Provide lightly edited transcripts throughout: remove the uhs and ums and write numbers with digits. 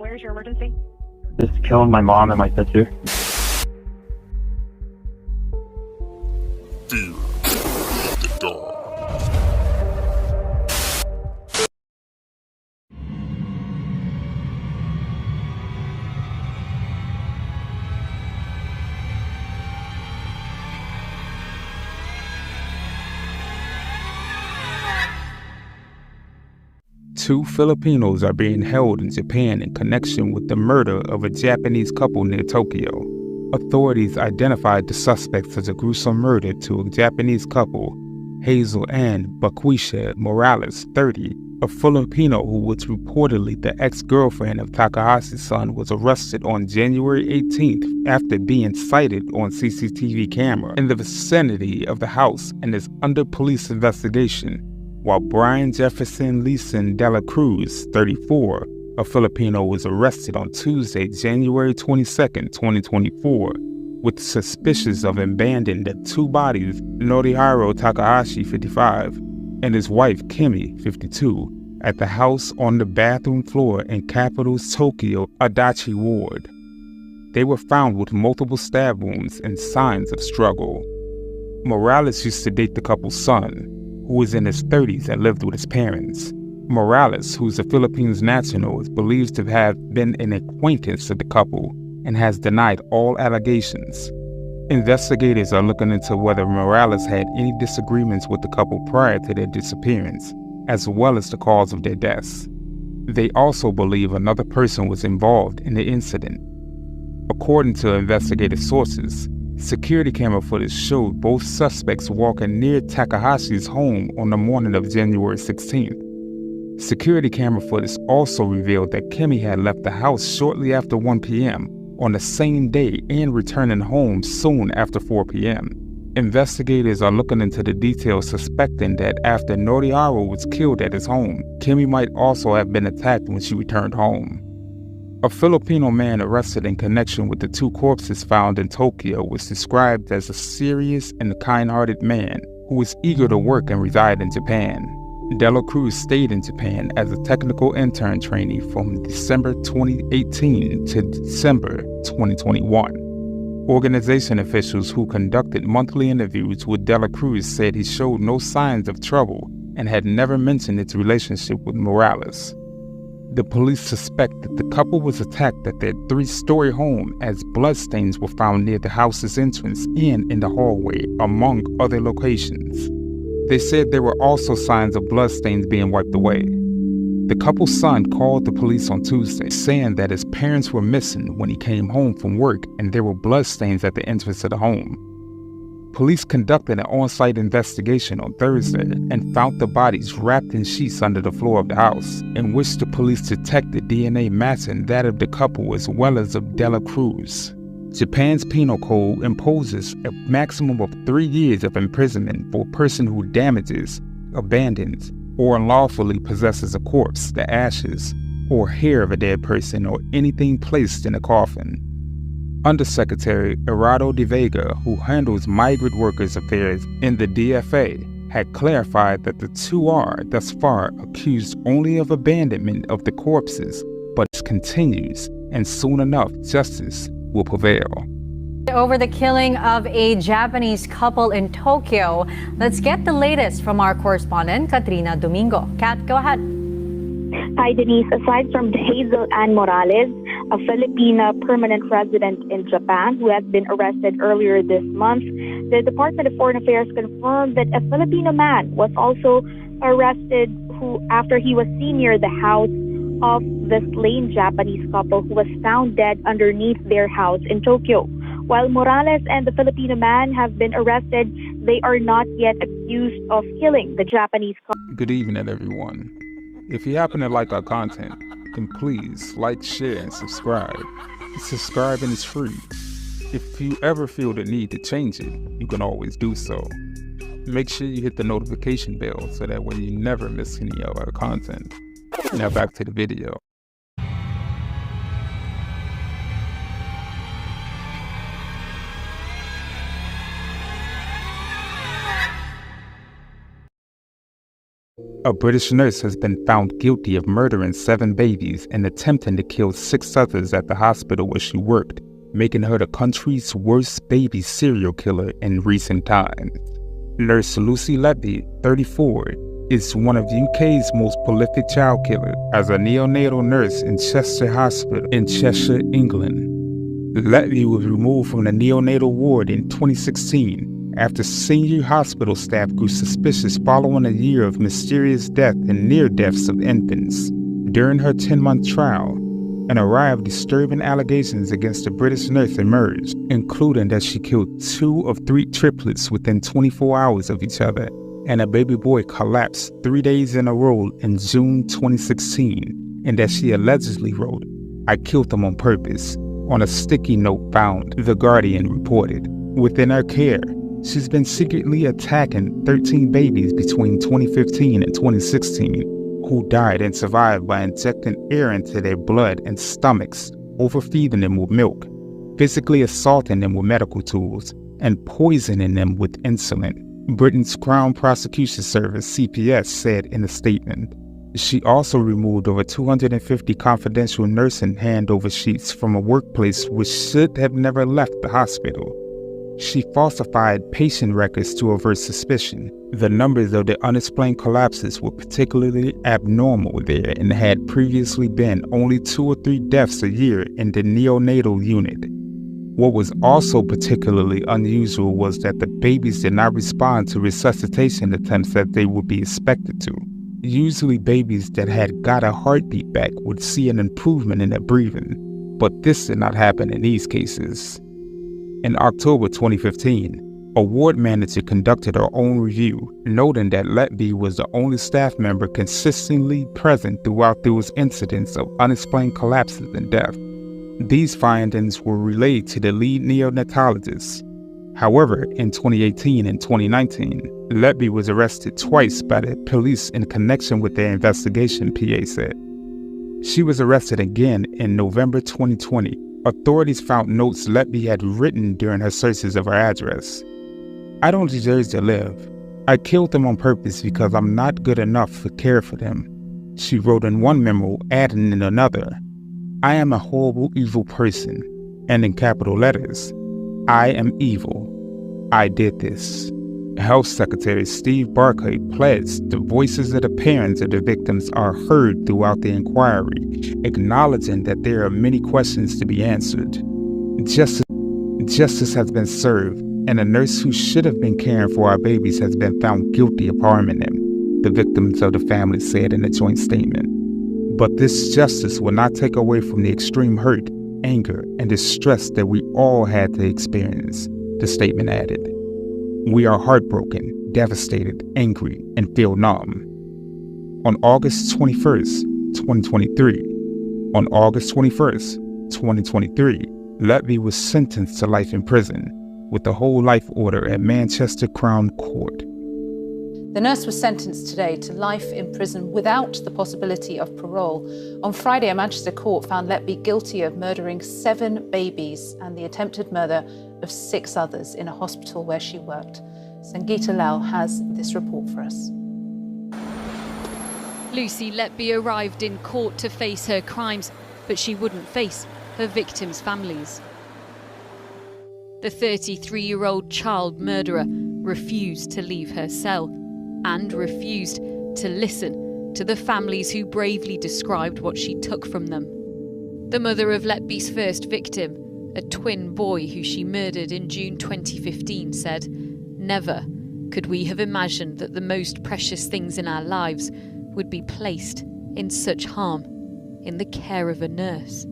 where's your emergency? Just killing my mom and my sister. Fear the dark. Two Filipinos are being held in Japan in connection with the murder of a Japanese couple near Tokyo. Authorities identified the suspects as a gruesome murder to a Japanese couple, Hazel Ann Baquisha Morales, 30, a Filipino who was reportedly the ex-girlfriend of Takahashi's son, was arrested on January 18th after being sighted on CCTV camera in the vicinity of the house and is under police investigation, while Brian Jefferson Leeson Dela Cruz, 34, a Filipino, was arrested on Tuesday, January 22, 2024, with suspicions of abandoning the two bodies, Norihiro Takahashi, 55, and his wife, Kimi, 52, at the house on the bathroom floor in capital's Tokyo Adachi Ward. They were found with multiple stab wounds and signs of struggle. Morales used to date the couple's son, who was in his 30s and lived with his parents. Morales, who's a Philippines national, is believed to have been an acquaintance of the couple and has denied all allegations. Investigators are looking into whether Morales had any disagreements with the couple prior to their disappearance, as well as the cause of their deaths. They also believe another person was involved in the incident. According to investigative sources, security camera footage showed both suspects walking near Takahashi's home on the morning of January 16th. Security camera footage also revealed that Kimi had left the house shortly after 1 p.m. on the same day and returning home soon after 4 p.m. Investigators are looking into the details, suspecting that after Norihiro was killed at his home, Kimi might also have been attacked when she returned home. A Filipino man arrested in connection with the two corpses found in Tokyo was described as a serious and kind-hearted man who was eager to work and reside in Japan. Dela Cruz stayed in Japan as a technical intern trainee from December 2018 to December 2021. Organization officials who conducted monthly interviews with Dela Cruz said he showed no signs of trouble and had never mentioned its relationship with Morales. The police suspect that the couple was attacked at their 3-story home as bloodstains were found near the house's entrance and in the hallway, among other locations. They said there were also signs of bloodstains being wiped away. The couple's son called the police on Tuesday, saying that his parents were missing when he came home from work and there were bloodstains at the entrance of the home. Police conducted an on-site investigation on Thursday and found the bodies wrapped in sheets under the floor of the house, in which the police detected DNA matching that of the couple as well as of Dela Cruz. Japan's penal code imposes a maximum of 3 years of imprisonment for a person who damages, abandons, or unlawfully possesses a corpse, the ashes, or hair of a dead person, or anything placed in a coffin. Undersecretary Erado de Vega, who handles migrant workers' affairs in the DFA, had clarified that the two are, thus far, accused only of abandonment of the corpses, but it continues, and soon enough, justice will prevail. Over the killing of a Japanese couple in Tokyo, let's get the latest from our correspondent, Katrina Domingo. Kat, go ahead. Hi, Denise. Aside from Hazel Ann Morales, a Filipina permanent resident in Japan who has been arrested earlier this month, the Department of Foreign Affairs confirmed that a Filipino man was also arrested after he was seen near the house of the slain Japanese couple who was found dead underneath their house in Tokyo. While Morales and the Filipino man have been arrested, they are not yet accused of killing the Japanese couple. Good evening, everyone. If you happen to like our content, then please like, share, and subscribe. Subscribing is free. If you ever feel the need to change it, you can always do so. Make sure you hit the notification bell so that way you never miss any of our content. Now back to the video. A British nurse has been found guilty of murdering 7 babies and attempting to kill 6 others at the hospital where she worked, making her the country's worst baby serial killer in recent times. Nurse Lucy Letby, 34, is one of UK's most prolific child killers as a neonatal nurse in Chester Hospital in Cheshire, England. Letby was removed from the neonatal ward in 2016 after senior hospital staff grew suspicious following a year of mysterious death and near deaths of infants. During her 10-month trial, an array of disturbing allegations against the British nurse emerged, including that she killed 2 of 3 triplets within 24 hours of each other, and a baby boy collapsed 3 days in a row in June 2016, and that she allegedly wrote, "I killed them on purpose," on a sticky note found, The Guardian reported. Within her care, she's been secretly attacking 13 babies between 2015 and 2016, who died and survived by injecting air into their blood and stomachs, overfeeding them with milk, physically assaulting them with medical tools, and poisoning them with insulin, Britain's Crown Prosecution Service, CPS, said in a statement. She also removed over 250 confidential nursing handover sheets from a workplace which should have never left the hospital. She falsified patient records to avert suspicion. The numbers of the unexplained collapses were particularly abnormal there and had previously been only 2 or 3 deaths a year in the neonatal unit. What was also particularly unusual was that the babies did not respond to resuscitation attempts that they would be expected to. Usually babies that had got a heartbeat back would see an improvement in their breathing, but this did not happen in these cases. In October 2015, a ward manager conducted her own review, noting that Letby was the only staff member consistently present throughout those incidents of unexplained collapses and death. These findings were relayed to the lead neonatologist. However, in 2018 and 2019, Letby was arrested twice by the police in connection with their investigation, PA said. She was arrested again in November 2020. Authorities found notes Letby had written during her searches of her address. "I don't deserve to live. I killed them on purpose because I'm not good enough to care for them," she wrote in one memo, adding in another, "I am a horrible, evil person," and in capital letters, "I am evil. I did this." Health Secretary Steve Barclay pledged the voices of the parents of the victims are heard throughout the inquiry, acknowledging that there are many questions to be answered. Justice has been served, and a nurse who should have been caring for our babies has been found guilty of harming them, the victims of the family said in a joint statement. But this justice will not take away from the extreme hurt, anger, and distress that we all had to experience, the statement added. "We are heartbroken, devastated, angry, and feel numb." On August 21st, 2023, Letby was sentenced to life in prison, with the whole life order at Manchester Crown Court. The nurse was sentenced today to life in prison without the possibility of parole. On Friday, a Manchester court found Letby guilty of murdering 7 babies and the attempted murder of 6 others in a hospital where she worked. Sangeeta Lal has this report for us. Lucy Letby arrived in court to face her crimes, but she wouldn't face her victims' families. The 33-year-old child murderer refused to leave her cell and refused to listen to the families who bravely described what she took from them. The mother of Letby's first victim, a twin boy who she murdered in June 2015, said, "Never could we have imagined that the most precious things in our lives would be placed in such harm in the care of a nurse."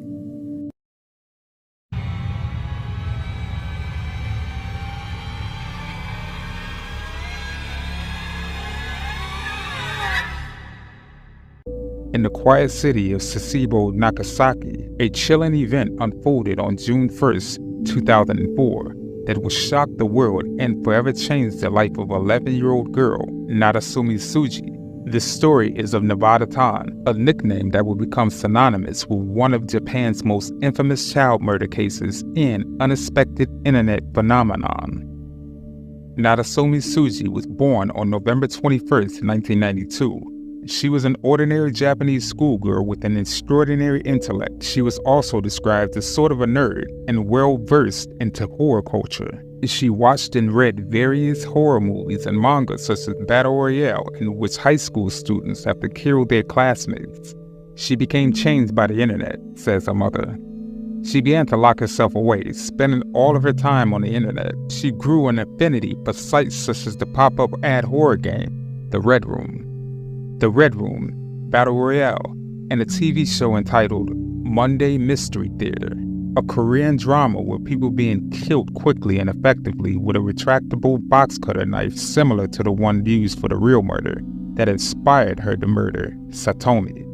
In the quiet city of Sasebo, Nagasaki, a chilling event unfolded on June 1st, 2004, that will shock the world and forever change the life of an 11-year-old girl, Natsumi Tsuji. The story is of Nabata-tan, a nickname that will become synonymous with one of Japan's most infamous child murder cases and unexpected internet phenomenon. Natsumi Tsuji was born on November 21, 1992. She was an ordinary Japanese schoolgirl with an extraordinary intellect. She was also described as sort of a nerd and well-versed into horror culture. She watched and read various horror movies and manga such as Battle Royale, in which high school students have to kill their classmates. She became changed by the internet, says her mother. She began to lock herself away, spending all of her time on the internet. She grew an affinity for sites such as the pop-up ad horror game, The Red Room, Battle Royale, and a TV show entitled Monday Mystery Theater, a Korean drama where people being killed quickly and effectively with a retractable box cutter knife similar to the one used for the real murder that inspired her to murder Satomi.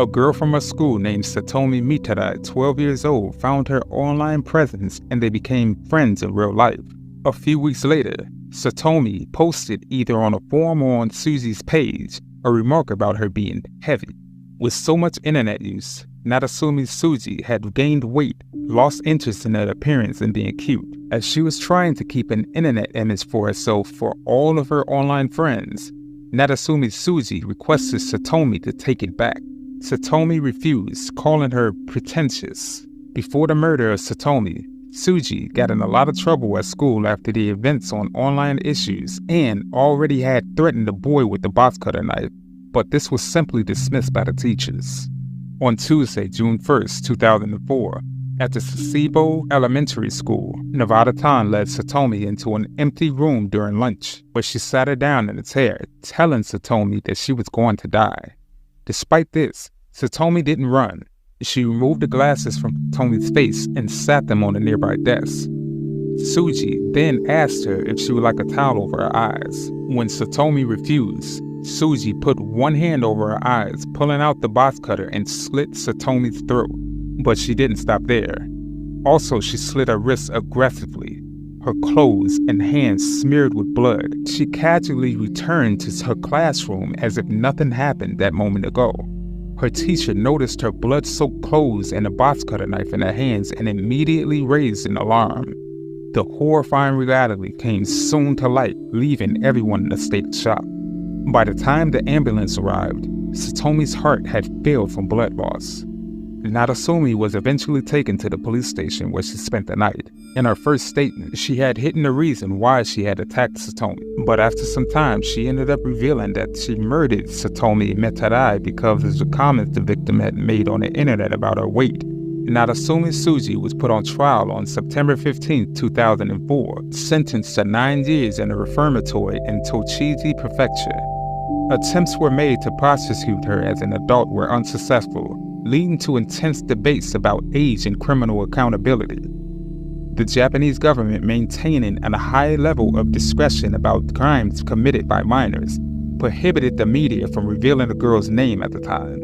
A girl from her school named Satomi Mitara, 12 years old, found her online presence and they became friends in real life. A few weeks later, Satomi posted either on a forum or on Tsuji's page a remark about her being heavy. With so much internet use, Natsumi Tsuji had gained weight, lost interest in her appearance and being cute. As she was trying to keep an internet image for herself for all of her online friends, Natsumi Tsuji requested Satomi to take it back. Satomi refused, calling her pretentious. Before the murder of Satomi, Tsuji got in a lot of trouble at school after the events on online issues and already had threatened the boy with the box cutter knife, but this was simply dismissed by the teachers. On Tuesday, June 1st, 2004, at the Sasebo Elementary School, Nevada-tan led Satomi into an empty room during lunch, where she sat her down in a chair, telling Satomi that she was going to die. Despite this, Satomi didn't run. She removed the glasses from Satomi's face and sat them on a nearby desk. Tsuji then asked her if she would like a towel over her eyes. When Satomi refused, Tsuji put one hand over her eyes, pulling out the box cutter and slit Satomi's throat. But she didn't stop there. Also, she slit her wrists aggressively, her clothes and hands smeared with blood. She casually returned to her classroom as if nothing happened that moment ago. Her teacher noticed her blood-soaked clothes and a box cutter knife in her hands and immediately raised an alarm. The horrifying reality came soon to light, leaving everyone in a state of shock. By the time the ambulance arrived, Satomi's heart had failed from blood loss. Natsumi was eventually taken to the police station where she spent the night. In her first statement, she had hidden the reason why she had attacked Satomi, but after some time, she ended up revealing that she murdered Satomi Metarai because of the comments the victim had made on the internet about her weight. Natsumi Tsuji was put on trial on September 15, 2004, sentenced to 9 years in a reformatory in Tochigi Prefecture. Attempts were made to prosecute her as an adult were unsuccessful, leading to intense debates about age and criminal accountability. The Japanese government, maintaining a high level of discretion about crimes committed by minors, prohibited the media from revealing the girl's name at the time.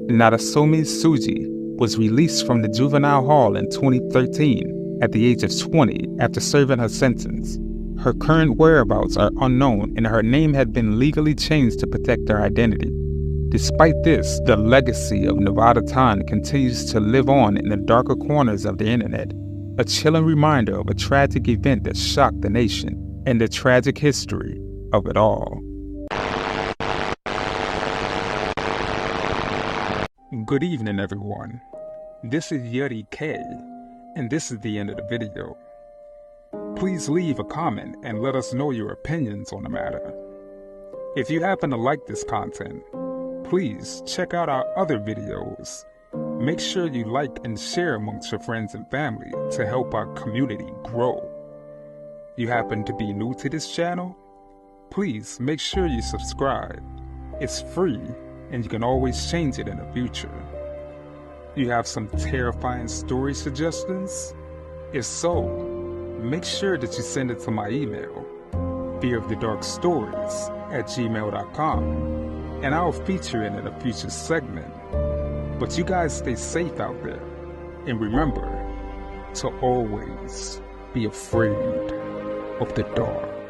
Natsumi Tsuji was released from the juvenile hall in 2013 at the age of 20 after serving her sentence. Her current whereabouts are unknown and her name had been legally changed to protect her identity. Despite this, the legacy of Nevada-tan continues to live on in the darker corners of the internet, a chilling reminder of a tragic event that shocked the nation and the tragic history of it all. Good evening, everyone. This is Yuri K, and this is the end of the video. Please leave a comment and let us know your opinions on the matter. If you happen to like this content, please check out our other videos. Make sure you like and share amongst your friends and family to help our community grow. You happen to be new to this channel? Please make sure you subscribe. It's free and you can always change it in the future. You have some terrifying story suggestions? If so, make sure that you send it to my email, Fearofthedarkstories@gmail.com, and I'll feature it in a future segment. But you guys stay safe out there, and remember to always be afraid of the dark.